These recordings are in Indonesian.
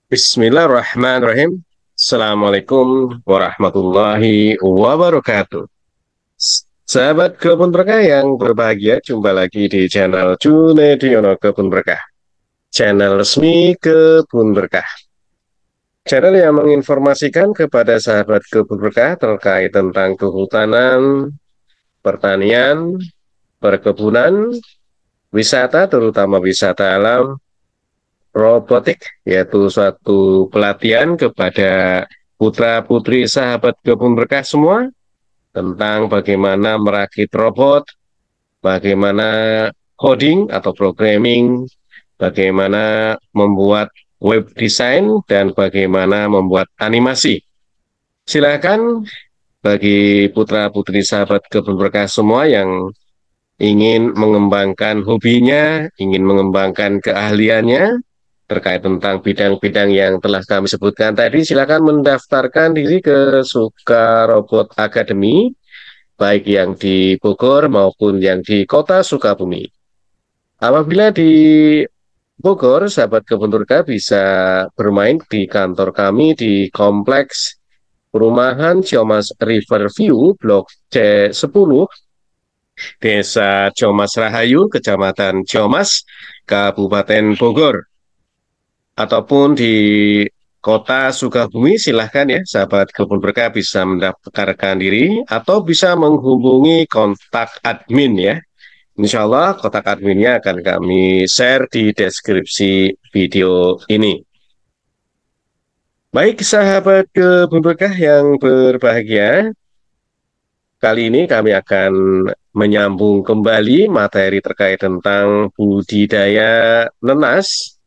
Bismillahirrahmanirrahim. Assalamualaikum warahmatullahi wabarakatuh. Sahabat kebun berkah yang berbahagia, jumpa lagi di channel Junediono Kebun Berkah, channel resmi Kebun Berkah. Channel yang menginformasikan kepada sahabat kebun berkah terkait tentang kehutanan, pertanian, perkebunan, wisata, terutama wisata alam, robotik, yaitu suatu pelatihan kepada putra-putri sahabat kebun berkah semua tentang bagaimana merakit robot, bagaimana coding atau programming, bagaimana membuat web design, dan bagaimana membuat animasi. Silakan bagi putra-putri sahabat kebun berkah semua yang ingin mengembangkan hobinya, ingin mengembangkan keahliannya, terkait tentang bidang-bidang yang telah kami sebutkan tadi, silakan mendaftarkan diri ke Suka Robot Academy, baik yang di Bogor maupun yang di Kota Sukabumi. Apabila di Bogor, sahabat kebun Turka bisa bermain di kantor kami di Kompleks Perumahan Ciomas Riverview, Blok C10, Desa Ciomas Rahayu, Kecamatan Ciomas, Kabupaten Bogor. Ataupun di Kota Sukabumi, silahkan ya sahabat kebun berkah bisa mendaftarkan diri atau bisa menghubungi kontak admin ya. Insya Allah kontak adminnya akan kami share di deskripsi video ini. Baik sahabat kebun berkah yang berbahagia, kali ini kami akan menyambung kembali materi terkait tentang budidaya nenas,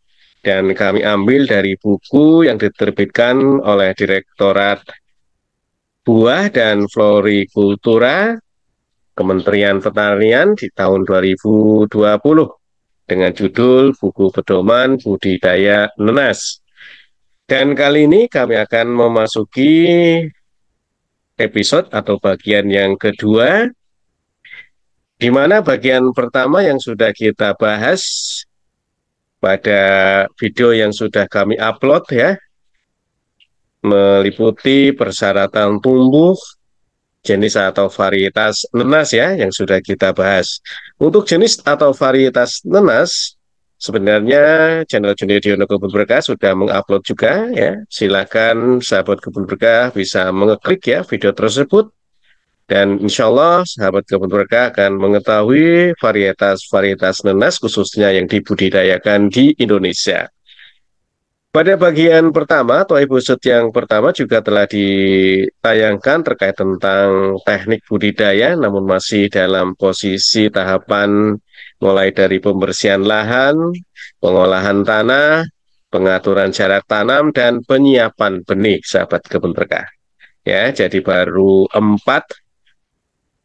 dan kami ambil dari buku yang diterbitkan oleh Direktorat Buah dan Florikultura Kementerian Pertanian di tahun 2020 dengan judul Buku Pedoman Budidaya Nenas. Dan kali ini kami akan memasuki episode atau bagian yang kedua, di mana bagian pertama yang sudah kita bahas pada video yang sudah kami upload ya, meliputi persyaratan tumbuh, jenis atau varietas nenas ya yang sudah kita bahas. Untuk jenis atau varietas nenas, sebenarnya channel Junediono Kebun Berkah sudah mengupload juga ya. Silakan sahabat kebun berkah bisa mengeklik ya video tersebut. Dan insya Allah sahabat kebun berkah akan mengetahui varietas-varietas nenas khususnya yang dibudidayakan di Indonesia. Pada bagian pertama atau episode yang pertama juga telah ditayangkan terkait tentang teknik budidaya, namun masih dalam posisi tahapan mulai dari pembersihan lahan, pengolahan tanah, pengaturan jarak tanam, dan penyiapan benih, sahabat kebun berkah. Ya, jadi baru 4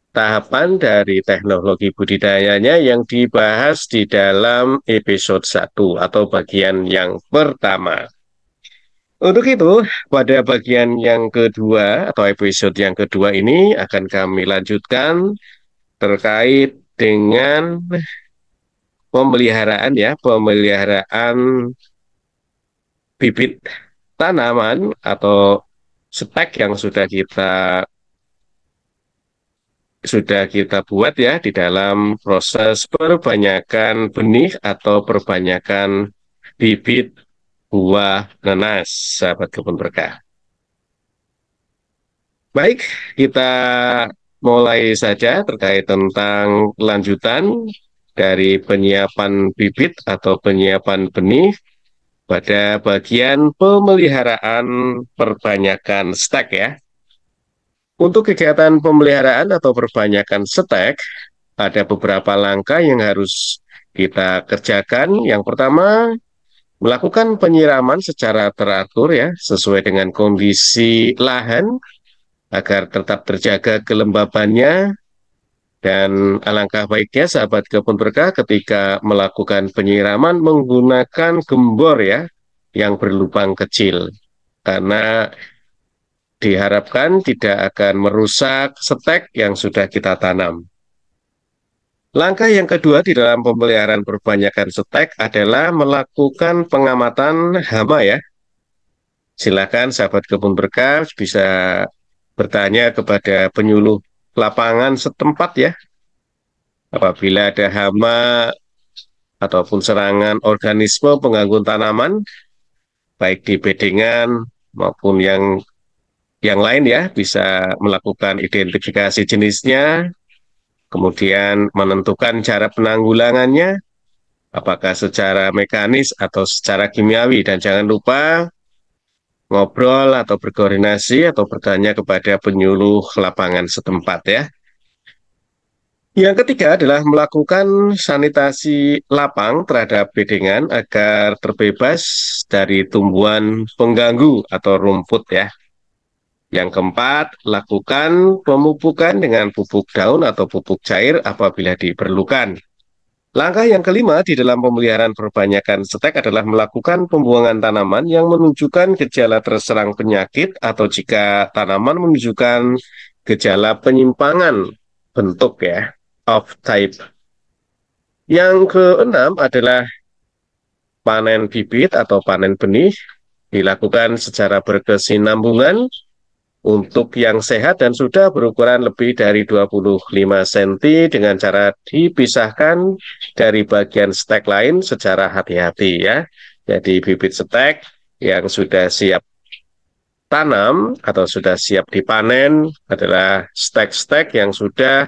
tahapan dari teknologi budidayanya yang dibahas di dalam episode 1 atau bagian yang pertama. Untuk itu, pada bagian yang kedua atau episode yang kedua ini akan kami lanjutkan terkait dengan pemeliharaan ya, pemeliharaan bibit tanaman atau stek yang sudah kita buat ya di dalam proses perbanyakan benih atau perbanyakan bibit buah nanas, sahabat kebun berkah. Baik, kita mulai saja terkait tentang lanjutan dari penyiapan bibit atau penyiapan benih pada bagian pemeliharaan perbanyakan stek ya. Untuk kegiatan pemeliharaan atau perbanyakan stek, ada beberapa langkah yang harus kita kerjakan. Yang pertama, melakukan penyiraman secara teratur ya, sesuai dengan kondisi lahan agar tetap terjaga kelembabannya. Dan alangkah baiknya sahabat kebun berkah ketika melakukan penyiraman menggunakan gembor ya, yang berlubang kecil. Karena diharapkan tidak akan merusak stek yang sudah kita tanam. Langkah yang kedua di dalam pemeliharaan perbanyakan stek adalah melakukan pengamatan hama ya. Silakan sahabat kebun berkah bisa bertanya kepada penyuluh lapangan setempat ya. Apabila ada hama ataupun serangan organisme pengganggu tanaman, baik di bedengan maupun yang lain ya, bisa melakukan identifikasi jenisnya, kemudian menentukan cara penanggulangannya, apakah secara mekanis atau secara kimiawi, dan jangan lupa ngobrol atau berkoordinasi atau bertanya kepada penyuluh lapangan setempat ya. Yang ketiga adalah melakukan sanitasi lapang terhadap bedengan agar terbebas dari tumbuhan pengganggu atau rumput ya. Yang keempat, lakukan pemupukan dengan pupuk daun atau pupuk cair apabila diperlukan. Langkah yang kelima di dalam pemeliharaan perbanyakan stek adalah melakukan pembuangan tanaman yang menunjukkan gejala terserang penyakit atau jika tanaman menunjukkan gejala penyimpangan bentuk ya, of type. Yang keenam adalah panen bibit atau panen benih dilakukan secara berkesinambungan untuk yang sehat dan sudah berukuran lebih dari 25 cm dengan cara dipisahkan dari bagian stek lain secara hati-hati ya. Jadi bibit stek yang sudah siap tanam atau sudah siap dipanen adalah stek-stek yang sudah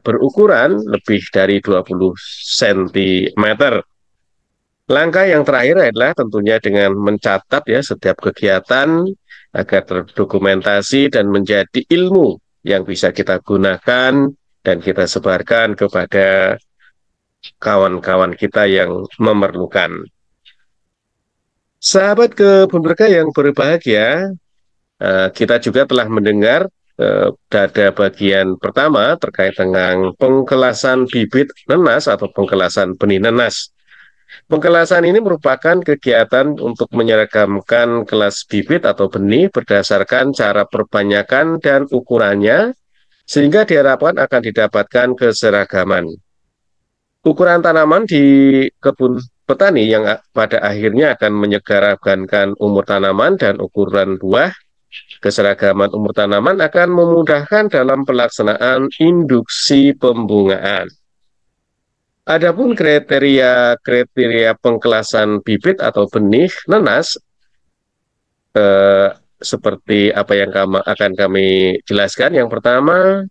berukuran lebih dari 20 cm. Langkah yang terakhir adalah tentunya dengan mencatat ya setiap kegiatan agar terdokumentasi dan menjadi ilmu yang bisa kita gunakan dan kita sebarkan kepada kawan-kawan kita yang memerlukan. Sahabat kebun berkah yang berbahagia, kita juga telah mendengar pada bagian pertama terkait dengan pengkelasan bibit nenas atau pengkelasan benih nenas. Pengkelasan ini merupakan kegiatan untuk menyeragamkan kelas bibit atau benih berdasarkan cara perbanyakan dan ukurannya, sehingga diharapkan akan didapatkan keseragaman. Ukuran tanaman di kebun petani yang pada akhirnya akan menyegeragamkan umur tanaman dan ukuran buah, keseragaman umur tanaman akan memudahkan dalam pelaksanaan induksi pembungaan. Adapun kriteria pengkelasan bibit atau benih nenas seperti apa yang akan kami jelaskan. Yang pertama,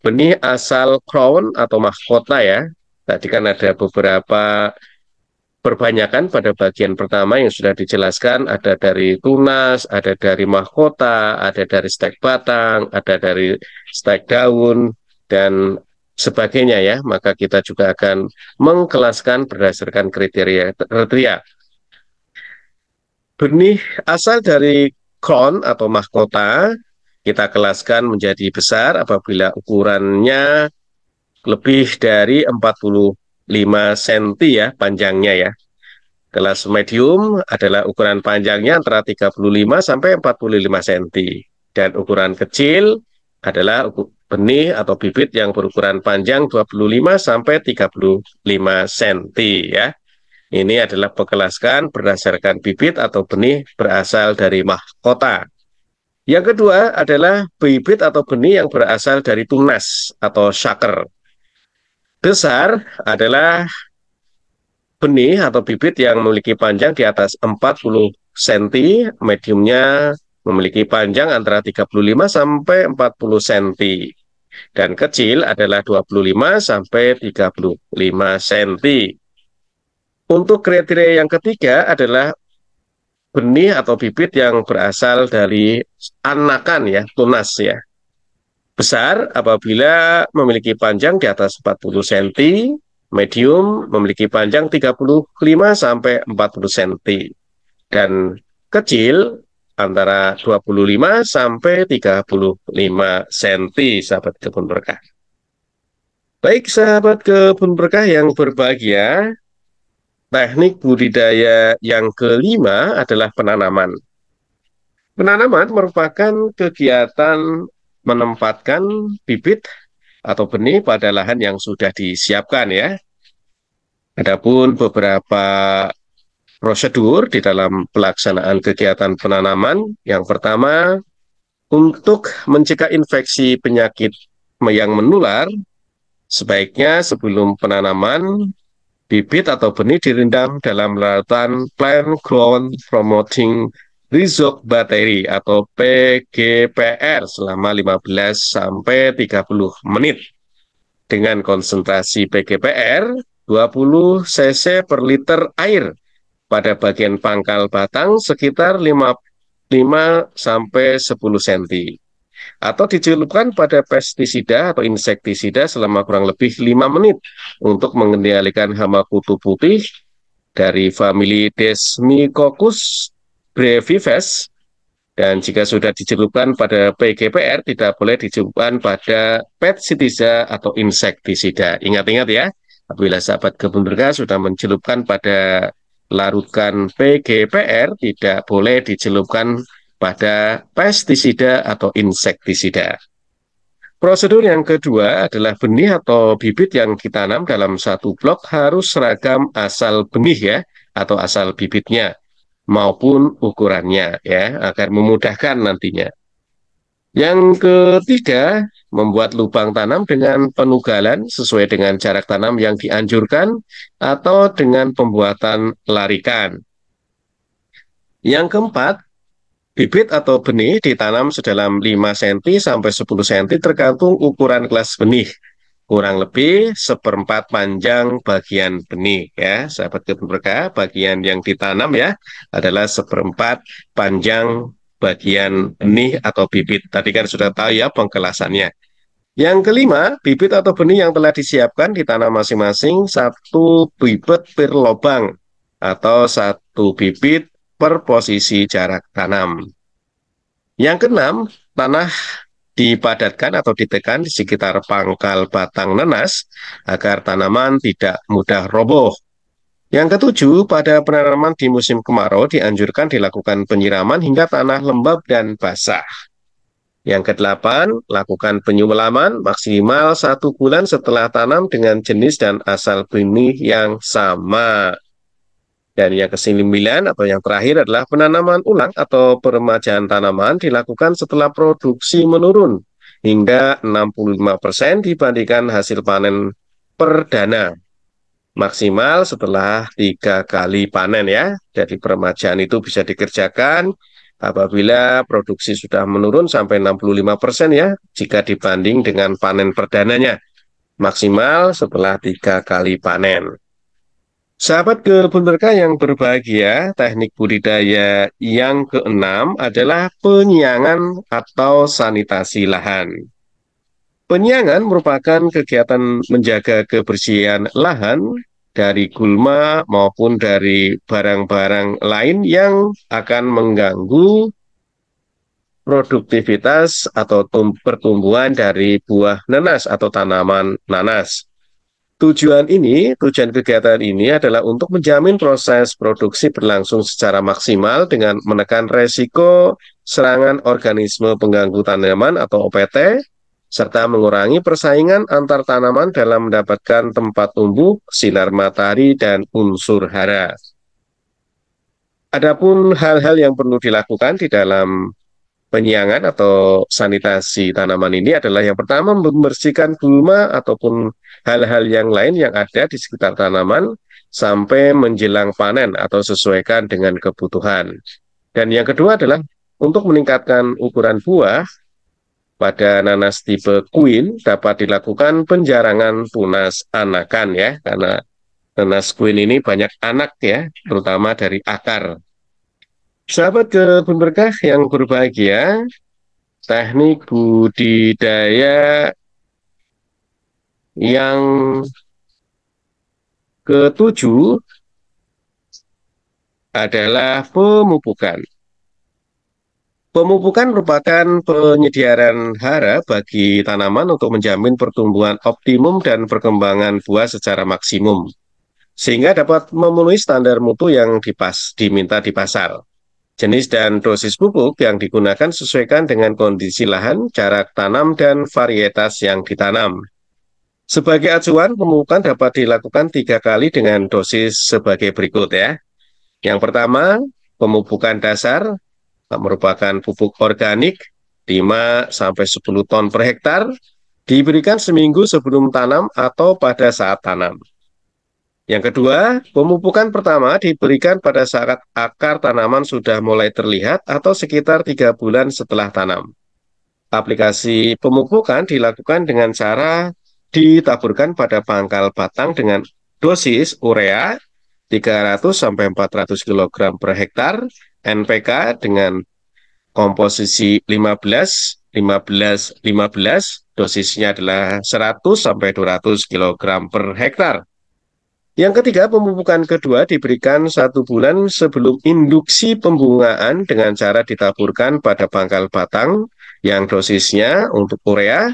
benih asal crown atau mahkota ya. Tadi kan ada beberapa perbanyakan pada bagian pertama yang sudah dijelaskan, ada dari tunas, ada dari mahkota, ada dari stek batang, ada dari stek daun, dan sebagainya ya. Maka kita juga akan mengkelaskan berdasarkan kriteria. Benih asal dari crown atau mahkota, kita kelaskan menjadi besar apabila ukurannya lebih dari 45 cm ya panjangnya ya. Kelas medium adalah ukuran panjangnya antara 35 sampai 45 cm. Dan ukuran kecil adalah benih atau bibit yang berukuran panjang 25 sampai 35 cm ya. Ini adalah pengkelaskan berdasarkan bibit atau benih berasal dari mahkota. Yang kedua adalah bibit atau benih yang berasal dari tunas atau shaker. Besar adalah benih atau bibit yang memiliki panjang di atas 40 cm, mediumnya memiliki panjang antara 35 sampai 40 cm, dan kecil adalah 25 sampai 35 cm. Untuk kriteria yang ketiga adalah benih atau bibit yang berasal dari anakan ya, tunas ya. Besar apabila memiliki panjang di atas 40 cm, medium memiliki panjang 35 sampai 40 cm, dan kecil antara 25 sampai 35 cm, sahabat kebun berkah. Baik sahabat kebun berkah yang berbahagia, teknik budidaya yang kelima adalah penanaman. Penanaman merupakan kegiatan menempatkan bibit atau benih pada lahan yang sudah disiapkan ya. Adapun beberapa prosedur di dalam pelaksanaan kegiatan penanaman. Yang pertama, untuk mencegah infeksi penyakit yang menular, sebaiknya sebelum penanaman, bibit atau benih direndam dalam larutan Plant Growth Promoting Rhizobattery atau PGPR selama 15 sampai 30 menit dengan konsentrasi PGPR 20 cc per liter air pada bagian pangkal batang sekitar 5 sampai 10 cm atau dicelupkan pada pestisida atau insektisida selama kurang lebih 5 menit untuk mengendalikan hama kutu putih dari famili Desmiococcus brevives. Dan jika sudah dicelupkan pada PGPR, tidak boleh dicelupkan pada pestisida atau insektisida. Ingat-ingat ya, apabila sahabat kebun berkah sudah mencelupkan pada larutan PGPR, tidak boleh dicelupkan pada pestisida atau insektisida. Prosedur yang kedua adalah benih atau bibit yang ditanam dalam satu blok harus seragam asal benih ya, atau asal bibitnya maupun ukurannya ya, agar memudahkan nantinya. Yang ketiga, membuat lubang tanam dengan penugalan sesuai dengan jarak tanam yang dianjurkan atau dengan pembuatan larikan. Yang keempat, bibit atau benih ditanam sedalam 5 cm sampai 10 cm tergantung ukuran kelas benih. Kurang lebih seperempat panjang bagian benih ya, sahabat kebun berkah. Bagian yang ditanam ya adalah seperempat panjang bagian benih atau bibit. Tadi kan sudah tahu ya pengkelasannya. Yang kelima, bibit atau benih yang telah disiapkan ditanam masing-masing satu bibit per lubang atau satu bibit per posisi jarak tanam. Yang keenam, tanah dipadatkan atau ditekan di sekitar pangkal batang nanas agar tanaman tidak mudah roboh. Yang ketujuh, pada penanaman di musim kemarau dianjurkan dilakukan penyiraman hingga tanah lembab dan basah. Yang kedelapan, lakukan penyulaman maksimal 1 bulan setelah tanam dengan jenis dan asal benih yang sama. Dan yang kesembilan atau yang terakhir adalah penanaman ulang atau peremajaan tanaman dilakukan setelah produksi menurun hingga 65% dibandingkan hasil panen perdana. Maksimal setelah 3 kali panen ya. Jadi peremajaan itu bisa dikerjakan apabila produksi sudah menurun sampai 65% ya, jika dibanding dengan panen perdananya. Maksimal setelah 3 kali panen. Sahabat kebun berkah yang berbahagia, teknik budidaya yang keenam adalah penyiangan atau sanitasi lahan. Penyiangan merupakan kegiatan menjaga kebersihan lahan dari gulma maupun dari barang-barang lain yang akan mengganggu produktivitas atau pertumbuhan dari buah nanas atau tanaman nanas. Tujuan kegiatan ini adalah untuk menjamin proses produksi berlangsung secara maksimal dengan menekan resiko serangan organisme pengganggu tanaman atau OPT, serta mengurangi persaingan antar tanaman dalam mendapatkan tempat tumbuh, sinar matahari, dan unsur hara. Adapun hal-hal yang perlu dilakukan di dalam penyiangan atau sanitasi tanaman ini adalah yang pertama membersihkan gulma ataupun hal-hal yang lain yang ada di sekitar tanaman sampai menjelang panen atau sesuaikan dengan kebutuhan. Dan yang kedua adalah untuk meningkatkan ukuran buah pada nanas tipe Queen dapat dilakukan penjarangan tunas anakan ya, karena nanas Queen ini banyak anak ya, terutama dari akar. Sahabat kebun berkah yang berbahagia, teknik budidaya yang ketujuh adalah pemupukan. Pemupukan merupakan penyediaan hara bagi tanaman untuk menjamin pertumbuhan optimum dan perkembangan buah secara maksimum, sehingga dapat memenuhi standar mutu yang diminta di pasar. Jenis dan dosis pupuk yang digunakan sesuaikan dengan kondisi lahan, jarak tanam, dan varietas yang ditanam. Sebagai acuan, pemupukan dapat dilakukan 3 kali dengan dosis sebagai berikut ya. Yang pertama, pemupukan dasar merupakan pupuk organik 5-10 ton per hektar, diberikan seminggu sebelum tanam atau pada saat tanam. Yang kedua, pemupukan pertama diberikan pada saat akar tanaman sudah mulai terlihat atau sekitar 3 bulan setelah tanam. Aplikasi pemupukan dilakukan dengan cara ditaburkan pada pangkal batang dengan dosis urea 300-400 kg per hektar, NPK dengan komposisi 15-15-15, dosisnya adalah 100-200 kg per hektar. Yang ketiga, pemupukan kedua diberikan 1 bulan sebelum induksi pembungaan dengan cara ditaburkan pada pangkal batang yang dosisnya untuk urea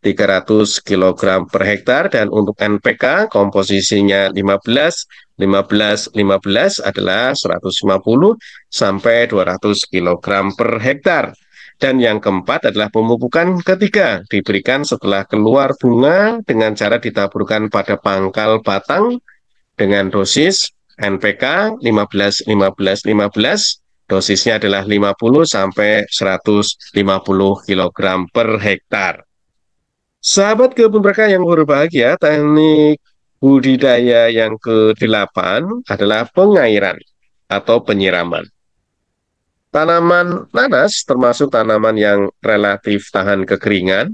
300 kg per hektar dan untuk NPK komposisinya 15-15-15 adalah 150-200 kg per hektar. Dan yang keempat adalah pemupukan ketiga diberikan setelah keluar bunga dengan cara ditaburkan pada pangkal batang dengan dosis NPK 15-15-15, dosisnya adalah 50-150 kg per hektar. Sahabat kebun berkah yang berbahagia, teknik budidaya yang ke-8 adalah pengairan atau penyiraman. Tanaman nanas termasuk tanaman yang relatif tahan kekeringan.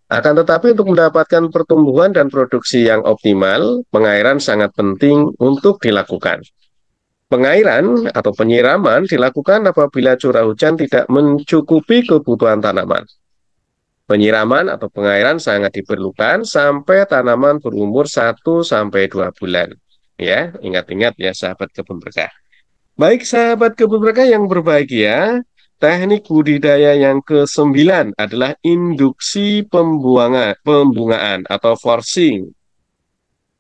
Akan tetapi untuk mendapatkan pertumbuhan dan produksi yang optimal, pengairan sangat penting untuk dilakukan. Pengairan atau penyiraman dilakukan apabila curah hujan tidak mencukupi kebutuhan tanaman. Penyiraman atau pengairan sangat diperlukan sampai tanaman berumur 1-2 bulan. Ya, ingat-ingat ya sahabat kebun berkah. Baik sahabat kebun berkah yang berbahagia, teknik budidaya yang ke-9 adalah induksi pembungaan atau forcing.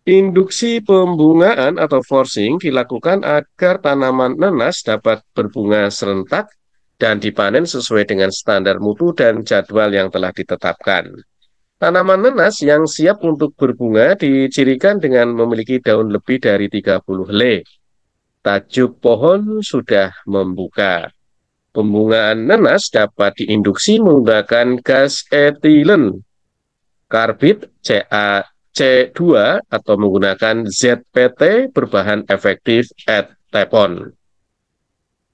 Induksi pembungaan atau forcing dilakukan agar tanaman nanas dapat berbunga serentak dan dipanen sesuai dengan standar mutu dan jadwal yang telah ditetapkan. Tanaman nanas yang siap untuk berbunga dicirikan dengan memiliki daun lebih dari 30 helai. Tajuk pohon sudah membuka. Pembungaan nanas dapat diinduksi menggunakan gas etilen karbid CaC2 atau menggunakan ZPT berbahan efektif etepon.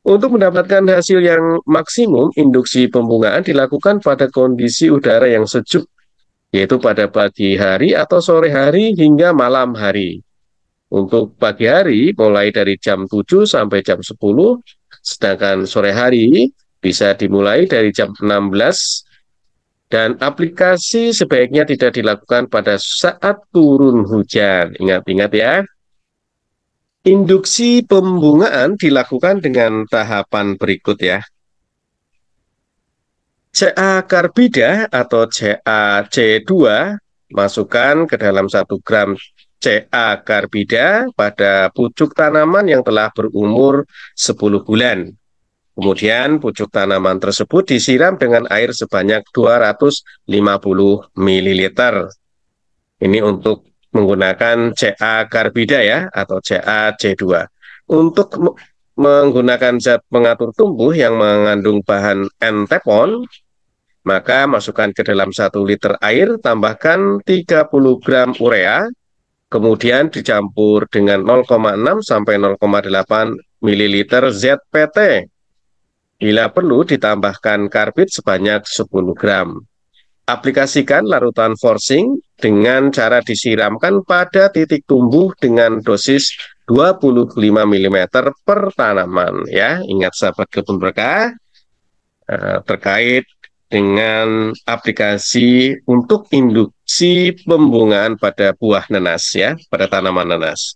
Untuk mendapatkan hasil yang maksimum, induksi pembungaan dilakukan pada kondisi udara yang sejuk, yaitu pada pagi hari atau sore hari hingga malam hari. Untuk pagi hari mulai dari jam 7 sampai jam 10, sedangkan sore hari bisa dimulai dari jam 16, dan aplikasi sebaiknya tidak dilakukan pada saat turun hujan. Ingat-ingat ya. Induksi pembungaan dilakukan dengan tahapan berikut ya. Ca karbida atau CaC2 masukkan ke dalam 1 gram Ca karbida pada pucuk tanaman yang telah berumur 10 bulan. Kemudian pucuk tanaman tersebut disiram dengan air sebanyak 250 ml. Ini untuk menggunakan Ca karbida ya atau CaC2. Untuk menggunakan zat pengatur tumbuh yang mengandung bahan entepon, maka masukkan ke dalam 1 liter air, tambahkan 30 gram urea, kemudian dicampur dengan 0,6 sampai 0,8 ml ZPT. Bila perlu ditambahkan karbid sebanyak 10 gram. Aplikasikan larutan forcing dengan cara disiramkan pada titik tumbuh dengan dosis 25 mm per tanaman ya. Ingat sahabat kebun berkah, terkait dengan aplikasi untuk induksi pembungaan pada buah nanas ya, pada tanaman nanas.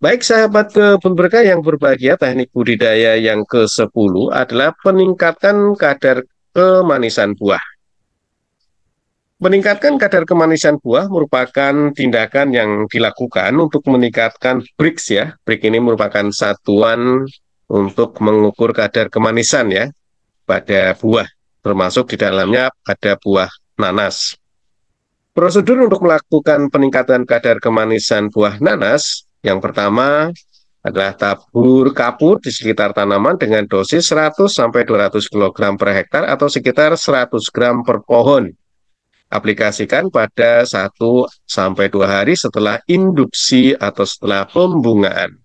Baik sahabat kebun berkah yang berbahagia, teknik budidaya yang ke-10 adalah peningkatan kadar kemanisan buah. Meningkatkan kadar kemanisan buah merupakan tindakan yang dilakukan untuk meningkatkan Brix ya. Brix ini merupakan satuan untuk mengukur kadar kemanisan ya pada buah, termasuk di dalamnya ada buah nanas. Prosedur untuk melakukan peningkatan kadar kemanisan buah nanas, yang pertama adalah tabur kapur di sekitar tanaman dengan dosis 100 sampai 200 kg per hektar atau sekitar 100 gram per pohon. Aplikasikan pada 1 sampai 2 hari setelah induksi atau setelah pembungaan.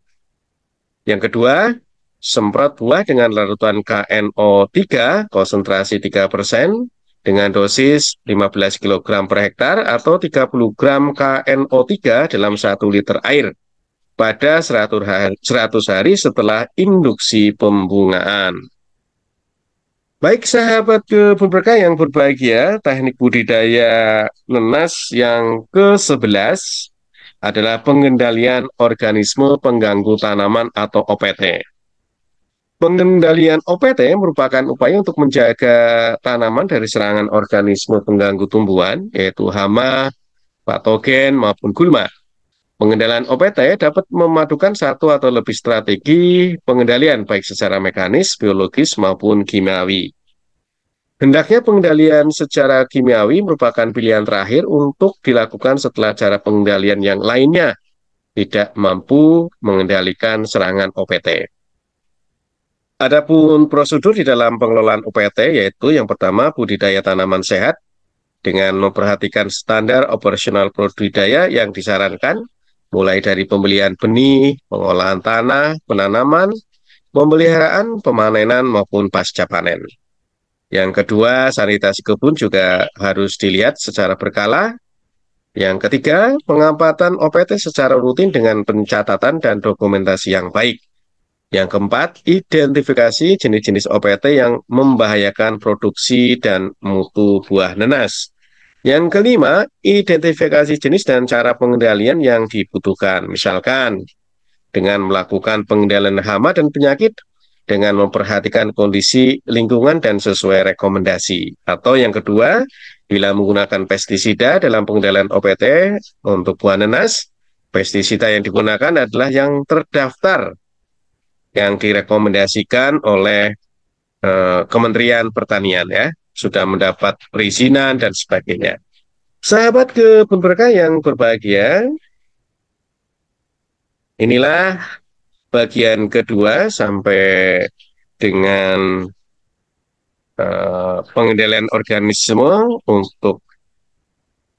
Yang kedua, semprot buah dengan larutan KNO3 konsentrasi 3% dengan dosis 15 kg per hektar atau 30 gram KNO3 dalam 1 liter air pada 100 hari setelah induksi pembungaan. Baik sahabat kebun berkah yang berbahagia, teknik budidaya nenas yang ke-11 adalah pengendalian organisme pengganggu tanaman atau OPT. Pengendalian OPT merupakan upaya untuk menjaga tanaman dari serangan organisme pengganggu tumbuhan, yaitu hama, patogen, maupun gulma. Pengendalian OPT dapat memadukan satu atau lebih strategi pengendalian baik secara mekanis, biologis, maupun kimiawi. Hendaknya pengendalian secara kimiawi merupakan pilihan terakhir untuk dilakukan setelah cara pengendalian yang lainnya tidak mampu mengendalikan serangan OPT. Adapun prosedur di dalam pengelolaan OPT yaitu yang pertama budidaya tanaman sehat dengan memperhatikan standar operasional budidaya yang disarankan mulai dari pembelian benih, pengolahan tanah, penanaman, pemeliharaan, pemanenan maupun pasca panen. Yang kedua, sanitasi kebun juga harus dilihat secara berkala. Yang ketiga, pengamatan OPT secara rutin dengan pencatatan dan dokumentasi yang baik. Yang keempat, identifikasi jenis-jenis OPT yang membahayakan produksi dan mutu buah nenas. Yang kelima, identifikasi jenis dan cara pengendalian yang dibutuhkan. Misalkan, dengan melakukan pengendalian hama dan penyakit, dengan memperhatikan kondisi lingkungan dan sesuai rekomendasi. Atau yang kedua, bila menggunakan pestisida dalam pengendalian OPT untuk buah nenas, pestisida yang digunakan adalah yang terdaftar, yang direkomendasikan oleh Kementerian Pertanian ya, sudah mendapat perizinan dan sebagainya. Sahabat kebun berkah yang berbahagia, inilah bagian kedua sampai dengan pengendalian organisme untuk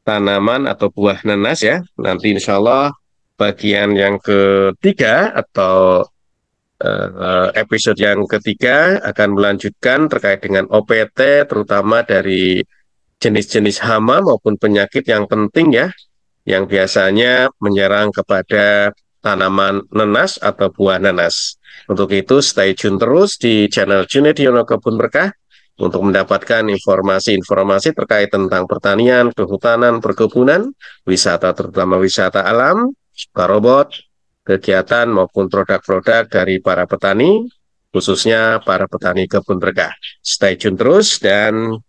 tanaman atau buah nanas ya. Nanti insya Allah bagian yang ketiga atau episode yang ketiga akan melanjutkan terkait dengan OPT, terutama dari jenis-jenis hama maupun penyakit yang penting ya, yang biasanya menyerang kepada tanaman nanas atau buah nanas. Untuk itu, stay tune terus di channel Junediono Kebun Berkah untuk mendapatkan informasi-informasi terkait tentang pertanian, kehutanan, perkebunan, wisata, terutama wisata alam, robot, kegiatan maupun produk-produk dari para petani, khususnya para petani kebun berkah. Stay tune terus dan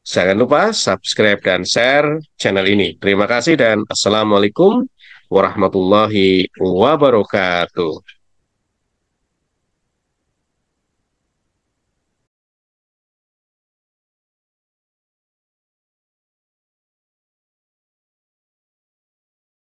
jangan lupa subscribe dan share channel ini. Terima kasih dan Assalamualaikum warahmatullahi wabarakatuh.